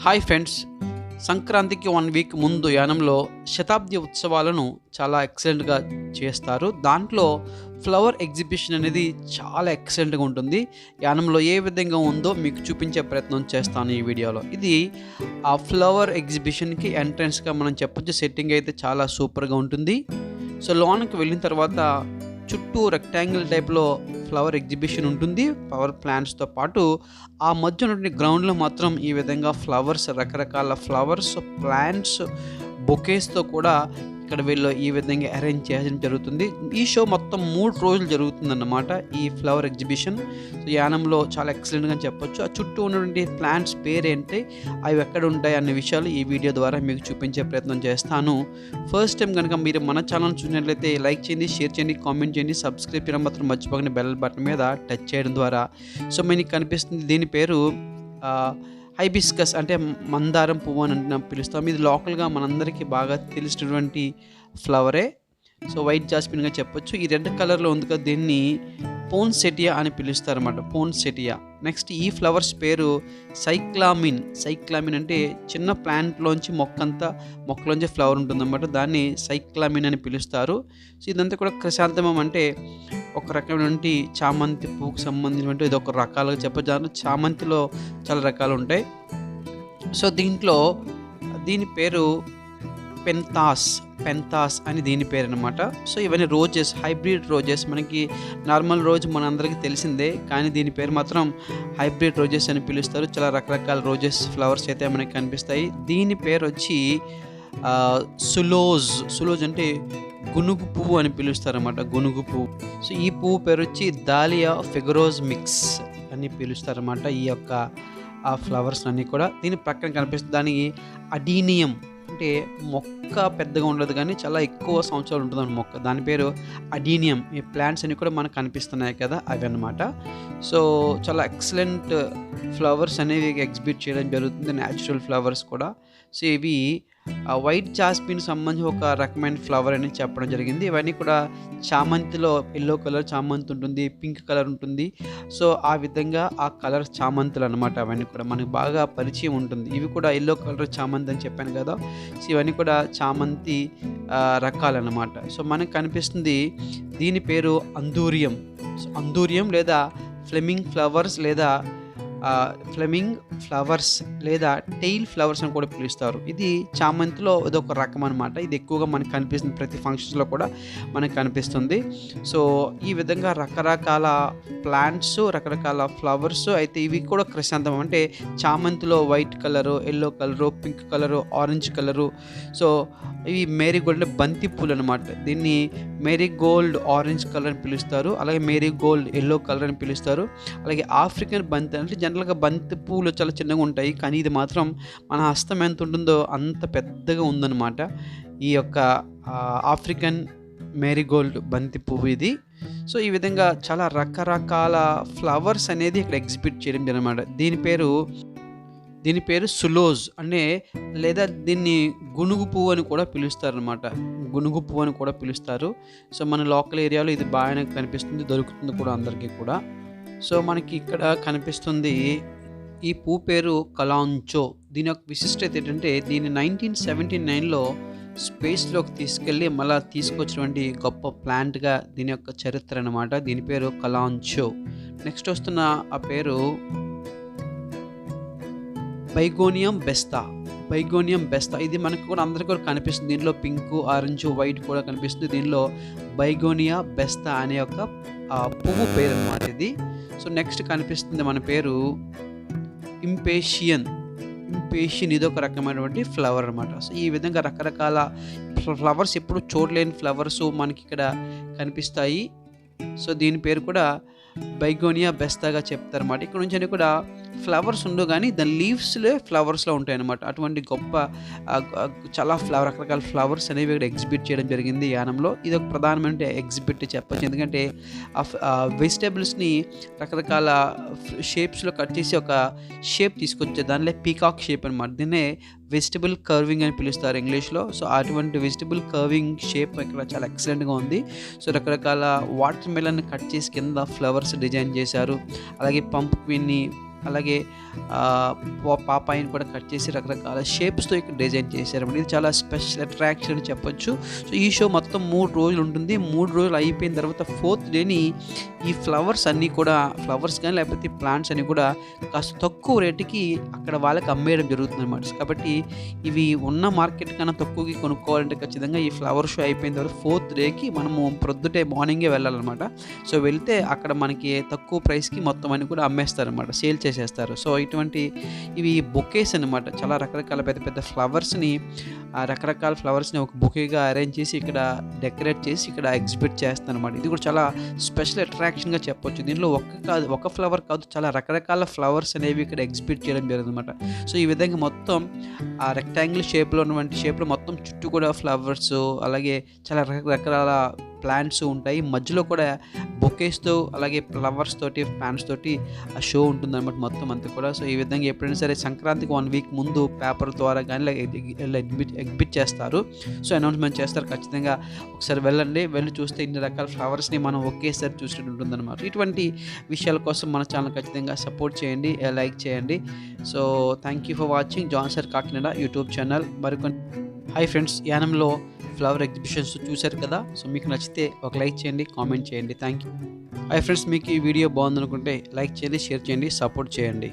Hi friends, సంక్రాంతికి 1 week ముందు యానంలో శతాబ్ది ఉత్సవాలను చాలా ఎక్సలెంట్‌గా చేస్తారు. దాంట్లో ఫ్లవర్ ఎగ్జిబిషన్ అనేది చాలా ఎక్సలెంట్‌గా ఉంటుంది. యానంలో ఏ విధంగా ఉందో మీకు చూపించే ప్రయత్నం చేస్తాను ఈ వీడియోలో. ఇది ఆ ఫ్లవర్ ఎగ్జిబిషన్‌కి ఎంట్రన్స్‌గా మనం చెప్పొచ్చు. సెట్టింగ్ అయితే చాలా సూపర్‌గా ఉంటుంది. సో, లోనకి వెళ్ళిన తర్వాత చుట్టూ రెక్టాంగిల్ టైప్‌లో ఫ్లవర్ ఎగ్జిబిషన్ ఉంటుంది. ఫ్లవర్ ప్లాంట్స్‌తో పాటు ఆ మధ్య ఉన్నటువంటి గ్రౌండ్‌లో మాత్రం ఈ విధంగా ఫ్లవర్స్, రకరకాల ఫ్లవర్స్, ప్లాంట్స్, బొకేస్‌తో కూడా ఇక్కడ వీళ్ళు ఈ విధంగా అరేంజ్ చేయడం జరుగుతుంది. ఈ షో మొత్తం 3 రోజులు జరుగుతుందన్నమాట ఈ ఫ్లవర్ ఎగ్జిబిషన్. సో, యానంలో చాలా ఎక్సలెంట్‌గా చెప్పొచ్చు. ఆ చుట్టూ ఉన్నటువంటి ప్లాంట్స్ పేరేంటి, అవి ఎక్కడ ఉంటాయి అనే విషయాలు ఈ వీడియో ద్వారా మీకు చూపించే ప్రయత్నం చేస్తాను. ఫస్ట్ టైం కనుక మీరు మన ఛానల్ చూసినట్లయితే లైక్ చేయండి, షేర్ చేయండి, కామెంట్ చేయండి, సబ్స్క్రైబ్ చేయడం మాత్రం మర్చిపోకండి. బెల్ బటన్ మీద టచ్ చేయడం ద్వారా సో మీకు కనిపిస్తుంది. దీని పేరు హైబిస్కస్, అంటే మందారం పువ్వు అని పిలుస్తాం. ఇది లోకల్గా మనందరికీ బాగా తెలిసినటువంటి ఫ్లవరే. సో, వైట్ జాస్మిన్గా చెప్పొచ్చు. ఈ రెడ్ కలర్లో ఉంది కదా, దీన్ని పోన్సెటియా అని పిలుస్తారన్నమాట. పోన్సెటియా. నెక్స్ట్ ఈ ఫ్లవర్స్ పేరు సైక్లామిన్. సైక్లామిన్ అంటే చిన్న ప్లాంట్లోంచి మొక్కలోంచి ఫ్లవర్ ఉంటుందన్నమాట. దాన్ని సైక్లామిన్ అని పిలుస్తారు. సో, ఇదంతా కూడా క్రిసాంతమం, అంటే ఒక రకమైనటువంటి చామంతి పువ్వుకు సంబంధించినటువంటి ఇది ఒక రకాలుగా చెప్పొచ్చు. దాంట్లో చామంతిలో చాలా రకాలు ఉంటాయి. సో, దీని పేరు పెంతాస్ అని దీని పేరు అనమాట. సో, ఇవన్నీ రోజెస్, హైబ్రిడ్ రోజెస్. మనకి నార్మల్ రోజ్ మనందరికీ తెలిసిందే, కానీ దీని పేరు మాత్రం హైబ్రిడ్ రోజెస్ అని పిలుస్తారు. చాలా రకరకాల రోజెస్ ఫ్లవర్స్ అయితే మనకి కనిపిస్తాయి. దీని పేరు వచ్చి సులోజ్ అంటే గునుగు పువ్వు అని పిలుస్తారన్నమాట. గునుగు పువ్వు. సో, ఈ పువ్వు పేరు వచ్చి దాలియా ఫిగరోజ్ మిక్స్ అని పిలుస్తారన్నమాట. ఈ యొక్క ఆ ఫ్లవర్స్ అన్నీ కూడా దీని ప్రక్కన కనిపిస్తుంది. దానికి అడీనియం అంటే మొక్క పెద్దగా ఉండదు, కానీ చాలా ఎక్కువ సంవత్సరాలు ఉంటుంది మొక్క. దాని పేరు అడీనియం. ఈ ప్లాంట్స్ అన్నీ కూడా మనకు కనిపిస్తున్నాయి కదా, అవి అన్నమాట. సో, చాలా ఎక్సలెంట్ ఫ్లవర్స్ అనేవి ఎగ్జిబిట్ చేయడం జరుగుతుంది, న్యాచురల్ ఫ్లవర్స్ కూడా. సో, ఇవి వైట్ జాస్మిన్ సంబంధించి ఒక రకమైన ఫ్లవర్ అని చెప్పడం జరిగింది. ఇవన్నీ కూడా చామంతిలో ఎల్లో కలర్ చామంతి ఉంటుంది, పింక్ కలర్ ఉంటుంది. సో, ఆ విధంగా ఆ కలర్ చామంతులు అనమాట. అవన్నీ కూడా మనకు బాగా పరిచయం ఉంటుంది. ఇవి కూడా ఎల్లో కలర్ చామంతి అని చెప్పాను కదా. సో, ఇవన్నీ కూడా చామంతి రకాలన్నమాట. సో, మనకు కనిపిస్తుంది. దీని పేరు అంధూరియం. అంధూరియం లేదా ఫ్లెమింగ్ ఫ్లవర్స్ లేదా టెయిల్ ఫ్లవర్స్ అని కూడా పిలుస్తారు. ఇది చామంతిలో ఇదొక రకం అనమాట. ఇది ఎక్కువగా మనకు కనిపిస్తుంది, ప్రతి ఫంక్షన్స్లో కూడా మనకు కనిపిస్తుంది. సో, ఈ విధంగా రకరకాల ప్లాంట్స్, రకరకాల ఫ్లవర్స్ అయితే ఇవి కూడా క్రిసాంతమం, అంటే చామంతిలో white colour, yellow colour, pink colour, orange colour. So, ఇవి మేరీగోల్డ్ అంటే బంతి పూలు అనమాట. దీన్ని మేరీగోల్డ్ ఆరెంజ్ కలర్ అని పిలుస్తారు. అలాగే మేరీగోల్డ్ ఎల్లో కలర్ అని పిలుస్తారు. అలాగే ఆఫ్రికన్ బంతి, అంటే జనరల్గా బంతి పూలు చాలా చిన్నగా ఉంటాయి, కానీ ఇది మాత్రం మన హస్తం ఎంత ఉంటుందో అంత పెద్దగా ఉందన్నమాట. ఈ యొక్క ఆఫ్రికన్ మేరీగోల్డ్ బంతి పువ్వు ఇది. సో, ఈ విధంగా చాలా రకరకాల ఫ్లవర్స్ అనేది ఇక్కడ ఎగ్జిబిట్ చేయడం జరిగిందన్నమాట. దీని పేరు సులోజ్ అంటే, లేదా దీన్ని గునుగు పువ్వు అని కూడా పిలుస్తారనమాట. గునుగు పువ్వు అని కూడా పిలుస్తారు. సో, మన లోకల్ ఏరియాలో ఇది బాగానే కనిపిస్తుంది, దొరుకుతుంది కూడా అందరికీ కూడా. సో, మనకి ఇక్కడ కనిపిస్తుంది. ఈ పువ్వు పేరు కలాంచో. దీని యొక్క విశిష్టత ఏంటంటే, దీన్ని 1979లో స్పేస్లోకి తీసుకెళ్ళి మళ్ళీ తీసుకొచ్చినటువంటి గొప్ప ప్లాంట్గా దీని యొక్క చరిత్ర అనమాట. దీని పేరు కలాంచో. నెక్స్ట్ వస్తున్న ఆ పేరు బైగోనియం బెస్తా. ఇది మనకు కూడా అందరికీ కూడా కనిపిస్తుంది. దీనిలో పింక్, ఆరెంజ్, వైట్ కూడా కనిపిస్తుంది. దీనిలో బైగోనియా బెస్తా అనే ఒక పువ్వు పేరు అనమాట ఇది. సో, నెక్స్ట్ కనిపిస్తుంది మన పేరు ఇంపేషియన్. ఇది ఒక రకమైనటువంటి ఫ్లవర్ అనమాట. సో, ఈ విధంగా రకరకాల ఫ్లవర్స్, ఎప్పుడు చూడలేని ఫ్లవర్స్ మనకి ఇక్కడ కనిపిస్తాయి. సో, దీని పేరు కూడా బైగోనియా బెస్తాగా చెప్తారన్నమాట. ఇక్కడ నుంచి అన్నీ కూడా ఫ్లవర్స్ ఉండవు, కానీ దాని లీవ్స్లే ఫ్లవర్స్లో ఉంటాయి అన్నమాట. అటువంటి గొప్ప చాలా రకరకాల ఫ్లవర్స్ అనేవి ఇక్కడ ఎగ్జిబిట్ చేయడం జరిగింది యానంలో. ఇది ఒక ప్రధానమైన ఎగ్జిబిట్ చెప్పచ్చు. ఎందుకంటే వెజిటేబుల్స్ని రకరకాల షేప్స్లో కట్ చేసి ఒక షేప్ తీసుకొచ్చారు. దానిలో పీకాక్ షేప్ అనమాట. దీన్నే వెజిటబుల్ కర్వింగ్ అని పిలుస్తారు ఇంగ్లీష్లో. సో, అటువంటి వెజిటబుల్ కర్వింగ్ షేప్ ఇక్కడ చాలా ఎక్సలెంట్గా ఉంది. సో, రకరకాల వాటర్ మెలన్ కట్ చేసి కింద ఫ్లవర్స్ డిజైన్ చేశారు. అలాగే పంప్కిన్ని అలాగే పాపాయిని కూడా కట్ చేసి రకరకాల షేప్స్‌తో ఇక్కడ డిజైన్ చేశారన్నమాట. ఇది చాలా స్పెషల్ అట్రాక్షన్ అని చెప్పొచ్చు. సో, ఈ షో మొత్తం 3 రోజులు ఉంటుంది. 3 రోజులు అయిపోయిన తర్వాత ఫోర్త్ డేని ఈ ఫ్లవర్స్ అన్నీ కూడా ఫ్లవర్స్ గానీ లేకపోతే ప్లాంట్స్ అన్నీ కూడా కాస్త తక్కువ రేటుకి అక్కడ వాళ్ళకి అమ్మేయడం జరుగుతుందన్నమాట. కాబట్టి ఇవి ఉన్న మార్కెట్ కన్నా తక్కువకి కొనుక్కోవాలంటే ఖచ్చితంగా ఈ ఫ్లవర్ షో అయిపోయిన తర్వాత ఫోర్త్ డేకి మనము ప్రొద్దుటే మార్నింగే వెళ్ళాలన్నమాట. సో, వెళ్తే అక్కడ మనకి తక్కువ ప్రైస్‌కి మొత్తం అన్నీ కూడా అమ్మేస్తారన్నమాట. సేల్ చేసేస్తారు. సో, ఇవి బొకేస్ అన్నమాట. చాలా రకరకాల పెద్ద పెద్ద ఫ్లవర్స్‌ని రకరకాల ఫ్లవర్స్‌ని ఒక బొకేగా అరేంజ్ చేసి ఇక్కడ డెకరేట్ చేసి ఇక్కడ ఎగ్జిబిట్ చేస్తారన్నమాట. ఇది కూడా చాలా స్పెషల్ అట్రాక్షన్‌గా చెప్పొచ్చు. దీనిలో ఒక ఫ్లవర్ కాదు, చాలా రకరకాల ఫ్లవర్స్ అనేవి ఇక్కడ ఎగ్జిబిట్ చేయడం జరుగుతుందన్నమాట. సో, ఈ విధంగా మొత్తం రెక్టాంగిల్ షేప్‌లో మొత్తం చుట్టూ కూడా ఫ్లవర్స్ అలాగే చాలా రకరకాల ప్లాంట్స్ ఉంటాయి. మధ్యలో కూడా బొకేస్‌తో అలాగే ఫ్లవర్స్ తోటి, ప్లాంట్స్ తోటి ఆ షో ఉంటుందన్నమాట మొత్తం అంతా కూడా. సో, ఈ విధంగా ఎప్పుడైనా సరే సంక్రాంతికి 1 వీక్ ముందు పేపర్ ద్వారా గానీ ఇలా ఎగ్జిబిట్ చేస్తారు. సో, అనౌన్స్‌మెంట్ చేస్తారు. ఖచ్చితంగా ఒకసారి వెళ్ళండి. వెళ్ళి చూస్తే ఇన్ని రకాల ఫ్లవర్స్‌ని మనం ఒకేసారి చూసినట్టు ఉంటుందన్నమాట. ఇటువంటి విషయాల కోసం మన ఛానల్ ఖచ్చితంగా సపోర్ట్ చేయండి, లైక్ చేయండి. So, thank you for watching John sir Kakinada YouTube channel. Hi friends, యానంలో ఫ్లవర్ ఎగ్జిబిషన్స్ చూశారు కదా. సో, మీకు నచ్చితే ఒక లైక్ చేయండి, కామెంట్ చేయండి. Thank you. హాయ్ ఫ్రెండ్స్, మీకు ఈ వీడియో బాగుందనుకుంటే లైక్ చేయండి, షేర్ చేయండి, సపోర్ట్ చేయండి.